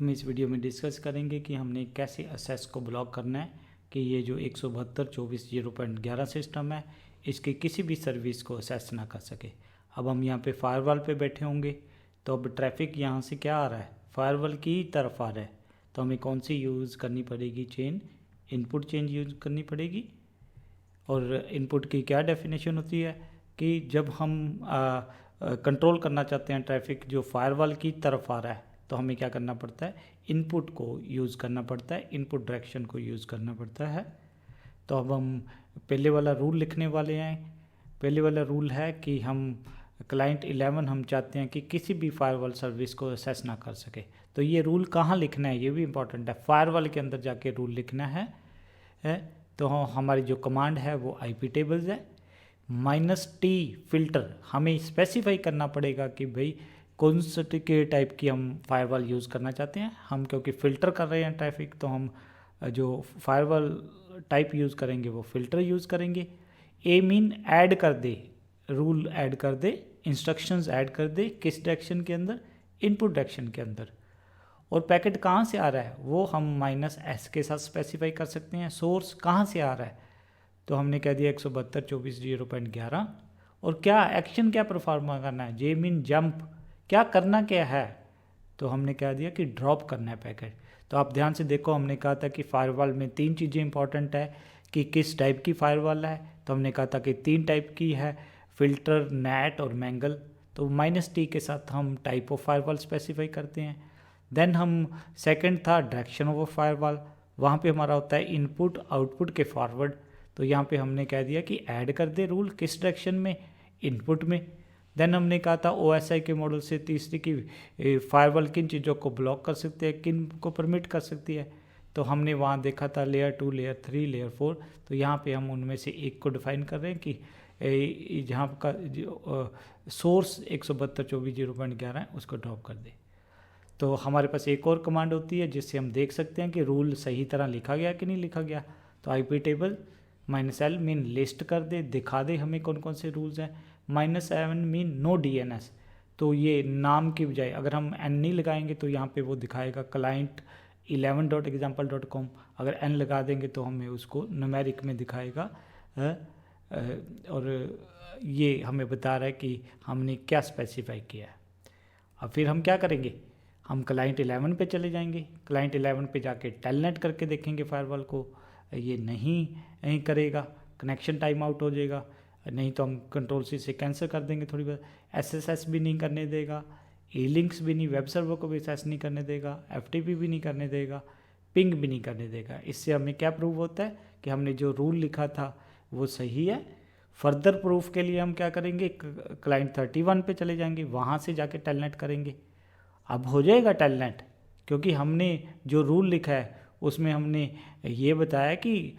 हम इस वीडियो में डिस्कस करेंगे कि हमने कैसे असेस को ब्लॉक करना है कि ये जो 172.24.0.11 सिस्टम है इसके किसी भी सर्विस को असेस ना कर सके। अब हम यहाँ पे फायरवॉल पे बैठे होंगे तो अब ट्रैफिक यहाँ से क्या आ रहा है, फायरवॉल की तरफ आ रहा है, तो हमें कौन सी यूज़ करनी पड़ेगी, चेन इनपुट चेंज यूज़ करनी पड़ेगी। और इनपुट की क्या डेफिनेशन होती है कि जब हम कंट्रोल करना चाहते हैं ट्रैफिक जो फायरवॉल की तरफ आ रहा है तो हमें क्या करना पड़ता है, इनपुट को यूज़ करना पड़ता है, इनपुट डायरेक्शन को यूज़ करना पड़ता है। तो अब हम पहले वाला रूल लिखने वाले हैं। पहले वाला रूल है कि हम क्लाइंट 11 हम चाहते हैं कि किसी भी फायरवॉल सर्विस को असेस ना कर सके। तो ये रूल कहाँ लिखना है, ये भी इम्पॉर्टेंट है, फायरवॉल के अंदर जाके रूल लिखना है। तो हमारी जो कमांड है वो IP टेबल्स है। -T फिल्टर हमें स्पेसिफाई करना पड़ेगा कि भाई कौन से के टाइप की हम फायरवॉल यूज़ करना चाहते हैं। हम क्योंकि फ़िल्टर कर रहे हैं ट्रैफिक तो हम जो फायरवॉल टाइप यूज़ करेंगे वो फ़िल्टर यूज़ करेंगे। मीन ऐड कर दे, रूल ऐड कर दे, इंस्ट्रक्शंस ऐड कर दे, किस डायरेक्शन के अंदर, इनपुट डायरेक्शन के अंदर। और पैकेट कहाँ से आ रहा है वो हम -S के साथ स्पेसिफाई कर सकते हैं। सोर्स कहाँ से आ रहा है तो हमने कह दिया 172.24.0.11। और क्या एक्शन क्या परफॉर्म करना है, जे मीन जंप, क्या करना क्या है तो हमने कह दिया कि ड्रॉप करना है पैकेट। तो आप ध्यान से देखो, हमने कहा था कि फायरवॉल में 3 चीज़ें इंपॉर्टेंट है कि किस टाइप की फायरवॉल है। तो हमने कहा था कि 3 टाइप की है, फ़िल्टर, नेट और मैंगल। तो -T के साथ हम टाइप ऑफ फायरवॉल स्पेसिफाई करते हैं। देन हम सेकंड था डायरेक्शन ऑफ फायरवॉल, वहाँ पे हमारा होता है इनपुट आउटपुट के फॉरवर्ड। तो यहाँ पे हमने कह दिया कि ऐड कर दे रूल, किस डायरेक्शन में, इनपुट में। देन हमने कहा था OSI के मॉडल से तीसरी की फायरवॉल किन चीज़ों को ब्लॉक कर सकते हैं, किन को परमिट कर सकती है। तो हमने वहाँ देखा था लेयर 2, लेयर 3, लेयर 4। तो यहाँ पे हम उनमें से एक को डिफाइन कर रहे हैं कि जहाँ का जो सोर्स 172.24.0.11 है उसको ड्रॉप कर दे। तो हमारे पास एक और कमांड होती है जिससे हम देख सकते हैं कि रूल सही तरह लिखा गया कि नहीं लिखा गया। तो IP table -L mean list कर दे, दिखा दे हमें कौन कौन से रूल्स हैं। -7 मीन नो DNS, तो ये नाम की बजाय अगर हम N नहीं लगाएंगे तो यहाँ पे वो दिखाएगा client 11.example.com। अगर N लगा देंगे तो हमें उसको न्यूमेरिक में दिखाएगा। और ये हमें बता रहा है कि हमने क्या स्पेसिफाई किया है। अब फिर हम क्या करेंगे, हम क्लाइंट 11 पे चले जाएंगे। क्लाइंट 11 पे जाके टेलनेट करके देखेंगे फायरवॉल को, ये नहीं करेगा, कनेक्शन टाइम आउट हो जाएगा। नहीं तो हम Ctrl+C से कैंसिल कर देंगे। थोड़ी बहुत SSS भी नहीं करने देगा, लिंक्स भी नहीं, वेब सर्वर को भी एक्सेस नहीं करने देगा, FTP भी नहीं करने देगा, पिंग भी नहीं करने देगा। इससे हमें क्या प्रूव होता है कि हमने जो रूल लिखा था वो सही है। फर्दर प्रूफ के लिए हम क्या करेंगे, क्लाइंट 31 पे चले जाएंगे, वहाँ से जाके टेलनेट करेंगे। अब हो जाएगा टेलनेट, क्योंकि हमने जो रूल लिखा है उसमें हमने ये बताया कि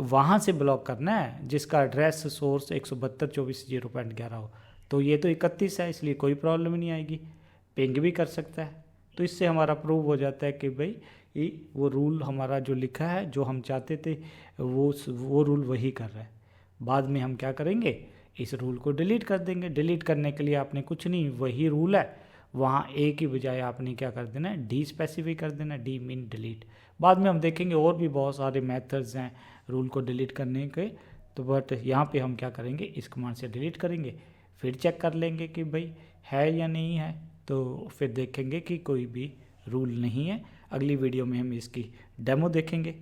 वहाँ से ब्लॉक करना है जिसका एड्रेस सोर्स 172.24.0.11 हो। तो ये तो 31 है, इसलिए कोई प्रॉब्लम नहीं आएगी, पिंग भी कर सकता है। तो इससे हमारा प्रूव हो जाता है कि भाई वो रूल हमारा जो लिखा है, जो हम चाहते थे वो रूल वही कर रहा है। बाद में हम क्या करेंगे, इस रूल को डिलीट कर देंगे। डिलीट करने के लिए आपने कुछ नहीं, वही रूल है, वहाँ A की बजाय आपने क्या कर देना है, D स्पेसिफाई कर देना, D मीन डिलीट। बाद में हम देखेंगे और भी बहुत सारे मेथड्स हैं रूल को डिलीट करने के। तो बट यहाँ पे हम क्या करेंगे, इस कमांड से डिलीट करेंगे, फिर चेक कर लेंगे कि भाई है या नहीं है। तो फिर देखेंगे कि कोई भी रूल नहीं है। अगली वीडियो में हम इसकी डेमो देखेंगे।